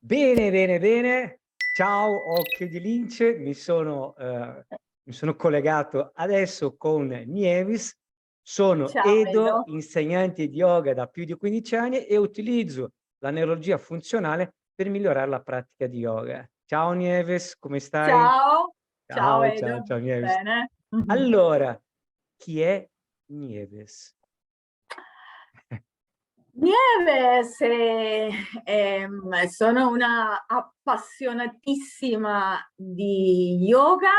Bene, bene, bene. Ciao, occhio di lince. Mi sono collegato adesso con Nievis. Sono Ciao Edo, Edo. insegnante di yoga da più di 15 anni e utilizzo la neurologia funzionale per migliorare la pratica di yoga. Ciao Nieves, come stai? Ciao, ciao Ciao, ciao, Edo. ciao Nieves. Bene. Allora, chi è Nieves? Nieves, sono una appassionatissima di yoga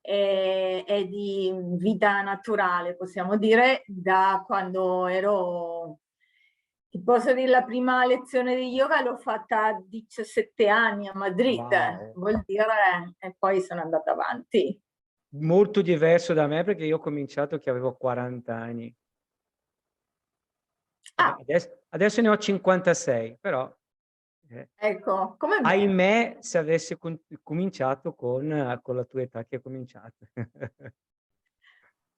e di vita naturale, possiamo dire, da quando ti posso dire, la prima lezione di yoga l'ho fatta a 17 anni a Madrid, Wow. vuol dire, e poi sono andata avanti. Molto diverso da me perché io ho cominciato che avevo 40 anni. Vabbè, Ah, adesso ne ho 56, però, eh, ecco, come me. ahimè, se avessi cominciato con la tua età che hai cominciato.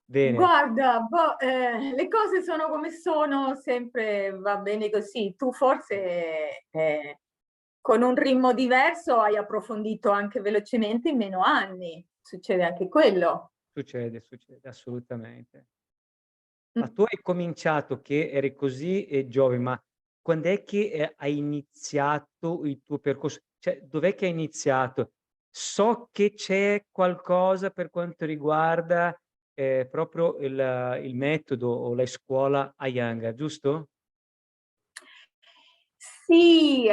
Bene. Guarda, boh, le cose sono come sono, sempre va bene così. Tu forse con un ritmo diverso hai approfondito anche velocemente in meno anni. Succede anche quello. Succede assolutamente. Ma Mm. tu hai cominciato che eri così, giovane, ma quand'è che, hai iniziato il tuo percorso? Cioè, dov'è che hai iniziato? So che c'è qualcosa per quanto riguarda, proprio il metodo o la scuola Iyengar, giusto? Sì,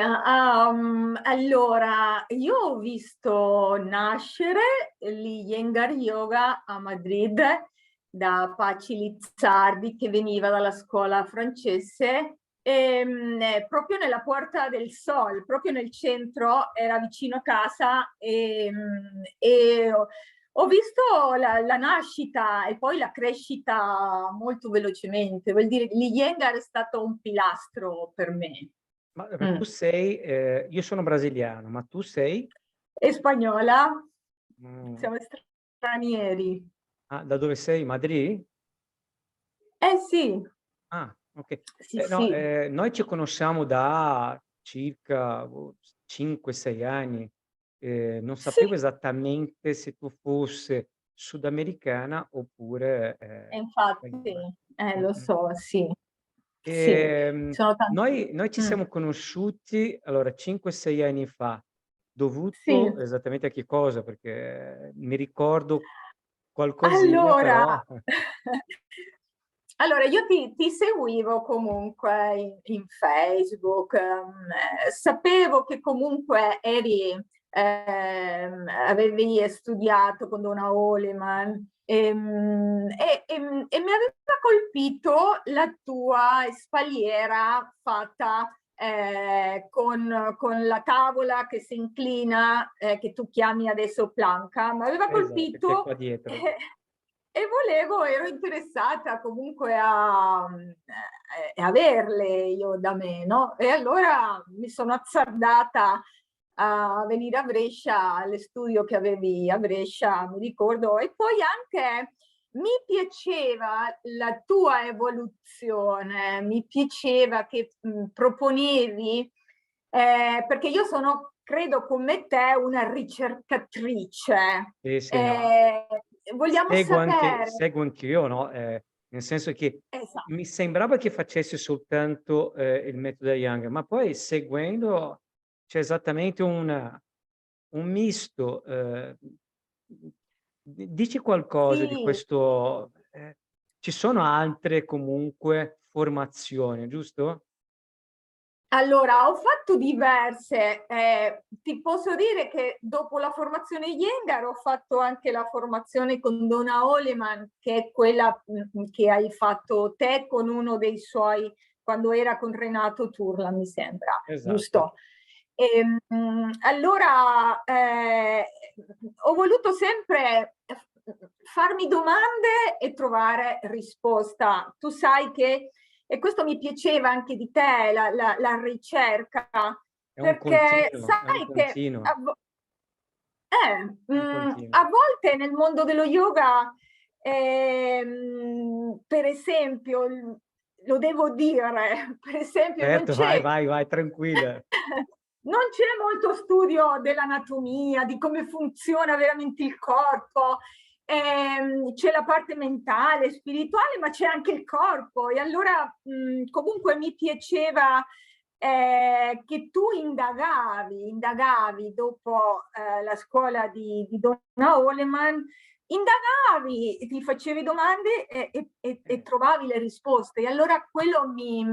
allora, io ho visto nascere l'Iyengar Yoga a Madrid da Paci Lizzardi che veniva dalla scuola francese, proprio nella Puerta del Sol, proprio nel centro, era vicino a casa e ho visto la nascita e poi la crescita molto velocemente. Vuol dire, l'Iyengar è stato un pilastro per me. Ma, Mm. tu sei io sono brasiliano, ma tu sei? E spagnola? Mh, Siamo stranieri. da dove sei? Madrid? Eh sì, Ah, okay. sì, No, sì. noi ci conosciamo da circa, 5, 6 anni. Non Sì, sapevo esattamente se tu fosse sudamericana oppure, e infatti, spagnola. lo Mh-mh. so, sì, sì, Ehm, sono tanti. noi ci Mm. siamo conosciuti, allora 5, 6 anni fa, Sì. dovuto esattamente a che cosa? Perché mi ricordo qualcosina Allora, però allora io ti seguivo comunque in Facebook, sapevo che comunque avevi studiato con Donna Oleman e mi aveva colpito la tua spalliera fatta con la tavola che si inclina, che tu chiami adesso planca, mi aveva esatto, che è colpito qua dietro. e ero interessata comunque a averle io da me, no? E allora mi sono azzardata a venire a Brescia, alle studio che avevi a Brescia, mi ricordo, e poi anche mi piaceva la tua evoluzione, mi piaceva che proponevi, perché io sono, credo come te, una ricercatrice. Sì, sì, no. Eh, vogliamo sapere. Seguo anch'io, no, nel senso che Esatto. mi sembrava che facessi soltanto, il metodo Young, ma poi seguendo c'è esattamente un misto, dici qualcosa di Sì, questo ci sono altre comunque formazioni, giusto? allora, ho fatto diverse. Ti posso dire che dopo la formazione Iyengar ho fatto anche la formazione con Donna Oleman, che è quella che hai fatto te con uno dei suoi, quando era con Renato Turla, mi sembra, Esatto. giusto? Allora, ho voluto sempre farmi domande e trovare risposta. Tu sai che e questo mi piaceva anche di te, la ricerca, perché È un sai che continuo, è un a continuo. volte nel mondo dello yoga, per esempio, lo devo dire, per esempio non Certo, vai, c'è vai, vai, tranquilla. non c'è molto studio dell'anatomia, di come funziona veramente il corpo. C'è la parte mentale, spirituale, ma c'è anche il corpo. E allora comunque mi piaceva che tu indagavi dopo la scuola di Donna Oleman, indagavi, ti facevi domande e trovavi le risposte. E allora quello mi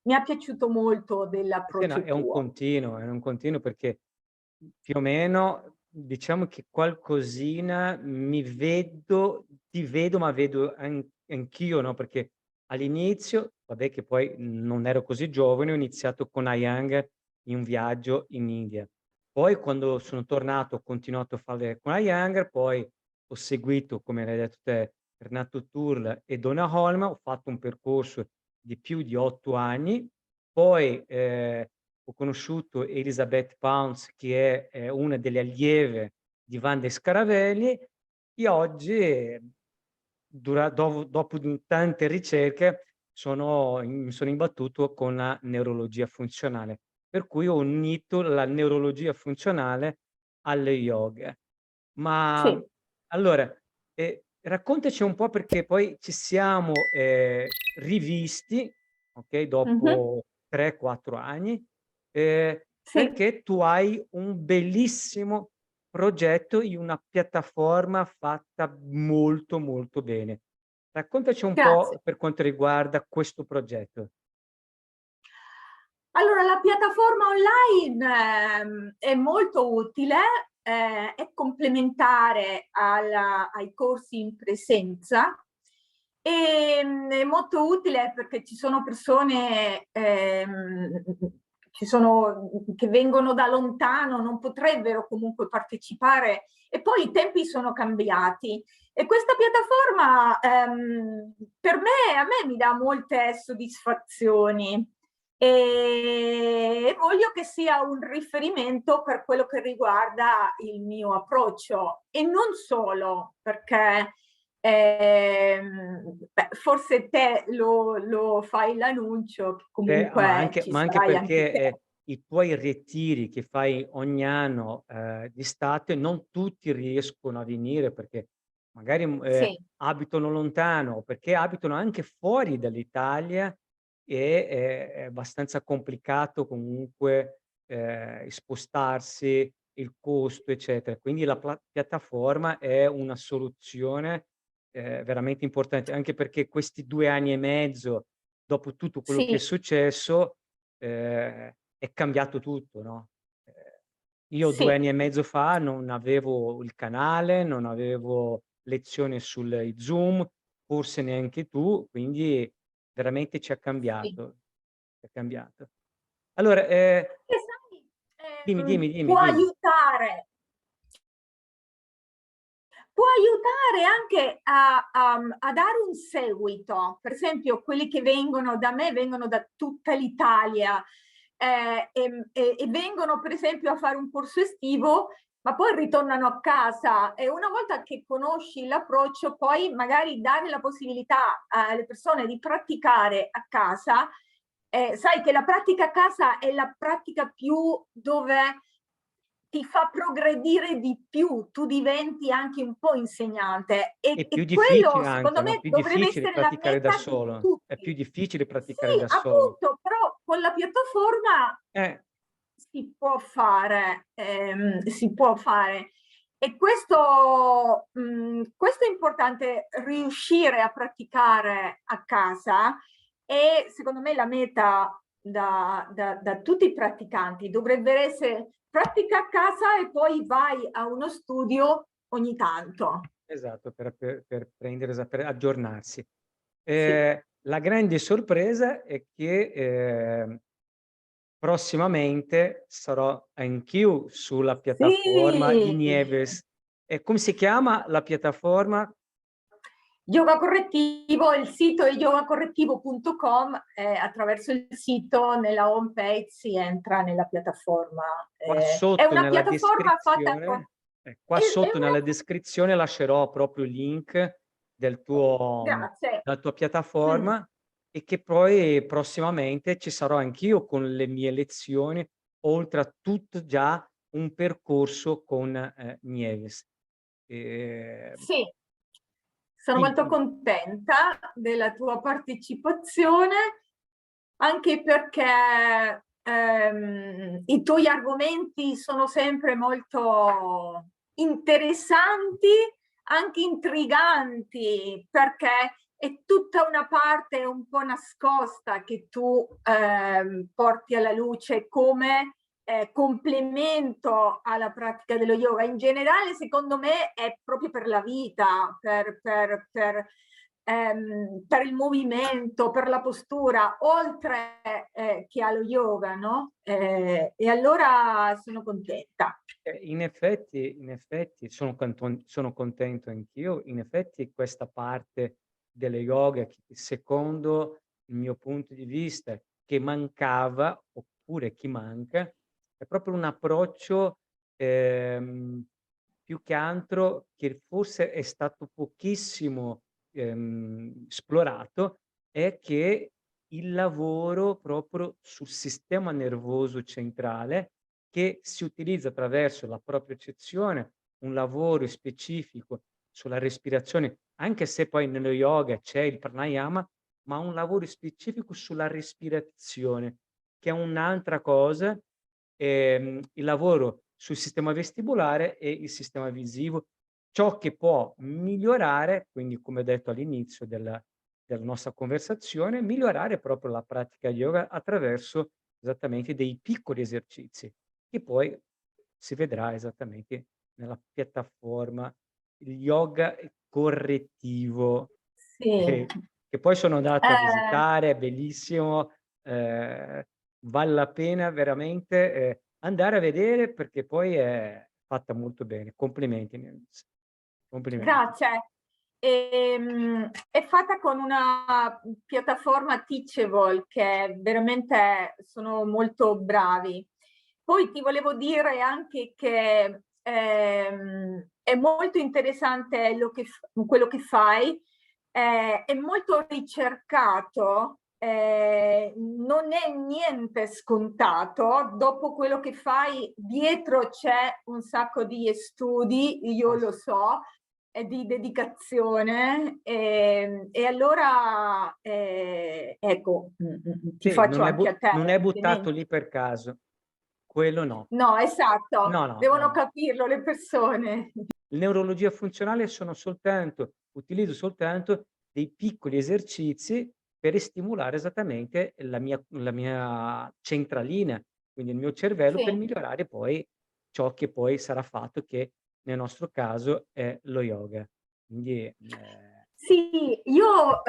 è piaciuto molto Sì, no, dell'approccio tuo. è un continuo perché più o meno diciamo che qualcosina ti vedo, ma vedo anch'io, no, perché all'inizio, vabbè che poi non ero così giovane, ho iniziato con Iyengar in un viaggio in India. Poi quando sono tornato ho continuato a fare con Iyengar, poi ho seguito, come l'hai detto te, Renato Turla e Donna Holm, ho fatto un percorso di più di 8 anni, poi, ho conosciuto Elisabeth Pounds che è una delle allieve di Wanda Scaravelli e oggi, dopo tante ricerche mi sono imbattuto con la neurologia funzionale, per cui ho unito la neurologia funzionale allo yoga. Ma Sì. allora, raccontaci un po' perché poi ci siamo, rivisti, okay, Mhm. dopo 3, 4 anni, Sì, perché tu hai un bellissimo progetto in una piattaforma fatta molto, molto bene. Raccontaci un grazie. po' per quanto riguarda questo progetto. Allora, la piattaforma online è molto utile, è complementare ai corsi in presenza e è molto utile perché ci sono persone che vengono da lontano, non potrebbero comunque partecipare e poi i tempi sono cambiati. E questa piattaforma a me mi dà molte soddisfazioni e voglio che sia un riferimento per quello che riguarda il mio approccio e non solo perché forse te lo fai l'annuncio, che comunque ci Ma anche sarai anche perché, te. i tuoi ritiri che fai ogni anno, d'estate, non tutti riescono a venire perché magari, Sì, abitano lontano o perché abitano anche fuori dall'Italia e è abbastanza complicato comunque, spostarsi, il costo, eccetera. Quindi la piattaforma è una soluzione, veramente importante, anche perché questi 2 anni e mezzo dopo tutto quello che è sì, successo, è cambiato tutto, no, io 2 sì, anni e mezzo fa non avevo il canale, non avevo lezioni sul Zoom, forse neanche tu, quindi veramente ci ha sì. cambiato, ci ha cambiato. Allora, E sai, dimmi, dimmi. può aiutare anche a dare un seguito. Per esempio, quelli che vengono da me vengono da tutta l'Italia e vengono, per esempio, a fare un corso estivo, ma poi ritornano a casa e una volta che conosci l'approccio, poi magari dare la possibilità alle persone di praticare a casa. Sai che la pratica a casa è la pratica più dove ti fa progredire di più, tu diventi anche un po' insegnante È più e difficile quello anche, secondo no, me più dovrebbe difficile essere la praticare da meta di solo. È più tutti. difficile praticare Sì, da solo. appunto, però con la piattaforma Eh. si può fare. E questo è importante, riuscire a praticare a casa e secondo me la meta da tutti i praticanti dovrebbe essere pratica a casa e poi vai a uno studio ogni tanto. Esatto, per prendere per aggiornarsi. Sì. La grande sorpresa è che, prossimamente sarò anch'io sulla piattaforma di Sì, Nieves. E come si chiama la piattaforma? yoga correttivo, il sito è yogacorrettivo.com, attraverso il sito nella home page si entra nella piattaforma. Qua È sotto una nella piattaforma fatta con... descrizione qua È sotto nella una... descrizione lascerò proprio il link Grazie. della tua Mm. piattaforma e che poi prossimamente ci sarò anch'io con le mie lezioni oltre a tutto già un percorso con, Nieves. Ehm, Sì, sono molto quindi contenta della tua partecipazione, anche perché i tuoi argomenti sono sempre molto interessanti, anche intriganti, perché è tutta una parte un po' nascosta che tu porti alla luce come complemento alla pratica dello yoga. In generale, secondo me, è proprio per la vita, per il movimento, per la postura, oltre che allo yoga, no? E allora sono contenta. in effetti sono contento anch'io. In effetti questa parte dello yoga che secondo il mio punto di vista che mancava, oppure che manca, è proprio un approccio, ehm, più che altro che forse è stato pochissimo, esplorato, è che il lavoro proprio sul sistema nervoso centrale che si utilizza attraverso la propriocezione, un lavoro specifico sulla respirazione, anche se poi nello yoga c'è il pranayama, ma un lavoro specifico sulla respirazione, che è un'altra cosa, il lavoro sul sistema vestibolare e il sistema visivo, ciò che può migliorare, quindi come detto all'inizio della nostra conversazione, migliorare proprio la pratica yoga attraverso esattamente dei piccoli esercizi. Che poi si vedrà esattamente nella piattaforma il yoga correttivo, Sì. che poi sono andato a Eh, visitare, è bellissimo, vale la pena veramente, andare a vedere perché poi è fatta molto bene. Complimenti Nils, complimenti. Grazie. È fatta con una piattaforma Teachable che veramente sono molto bravi. Poi ti volevo dire anche che è molto interessante quello che fai, è molto ricercato, non è niente scontato. Dopo quello che fai, dietro c'è un sacco di studi, io lo Ass so, e di dedicazione, e allora ecco, ti sì, faccio anche a te non i è buttato complimenti. lì per caso, quello no. No, esatto, No, no, devono no. capirlo le persone. In neurologia funzionale utilizzo soltanto dei piccoli esercizi per stimolare esattamente la mia centralina, quindi il mio cervello per Sì. migliorare poi ciò che poi sarà fatto, che nel nostro caso è lo yoga. Quindi, Sì, io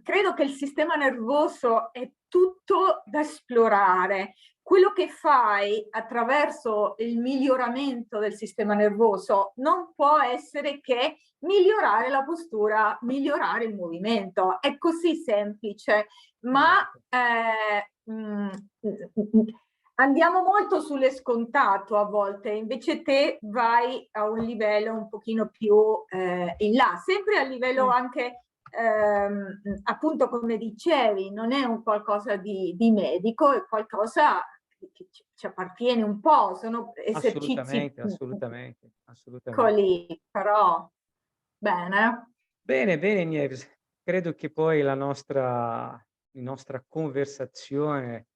credo che il sistema nervoso è tutto da esplorare. Quello che fai attraverso il miglioramento del sistema nervoso non può essere che migliorare la postura, migliorare il movimento. È così semplice, ma esatto. andiamo molto sulle scontato a volte, invece te vai a un livello un pochino più in là, sempre a livello Sì, anche appunto come dicevi, non è un qualcosa di medico, è qualcosa che ci appartiene un po', sono esercizi assolutamente, assolutamente, assolutamente. piccoli, però bene. Bene, bene Nieves, credo che poi la nostra conversazione,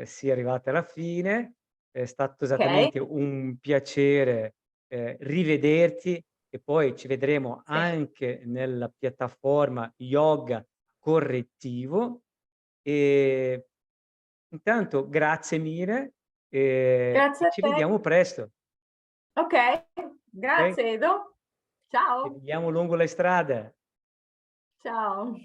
sia arrivata alla fine. È stato Ok? esattamente un piacere, rivederti e poi ci vedremo Sì. anche nella piattaforma yoga correttivo. E intanto grazie mille, Grazie e a ci te. vediamo presto, Ok, okay? grazie Edo. Ci Ciao. vediamo lungo le strade. Ciao.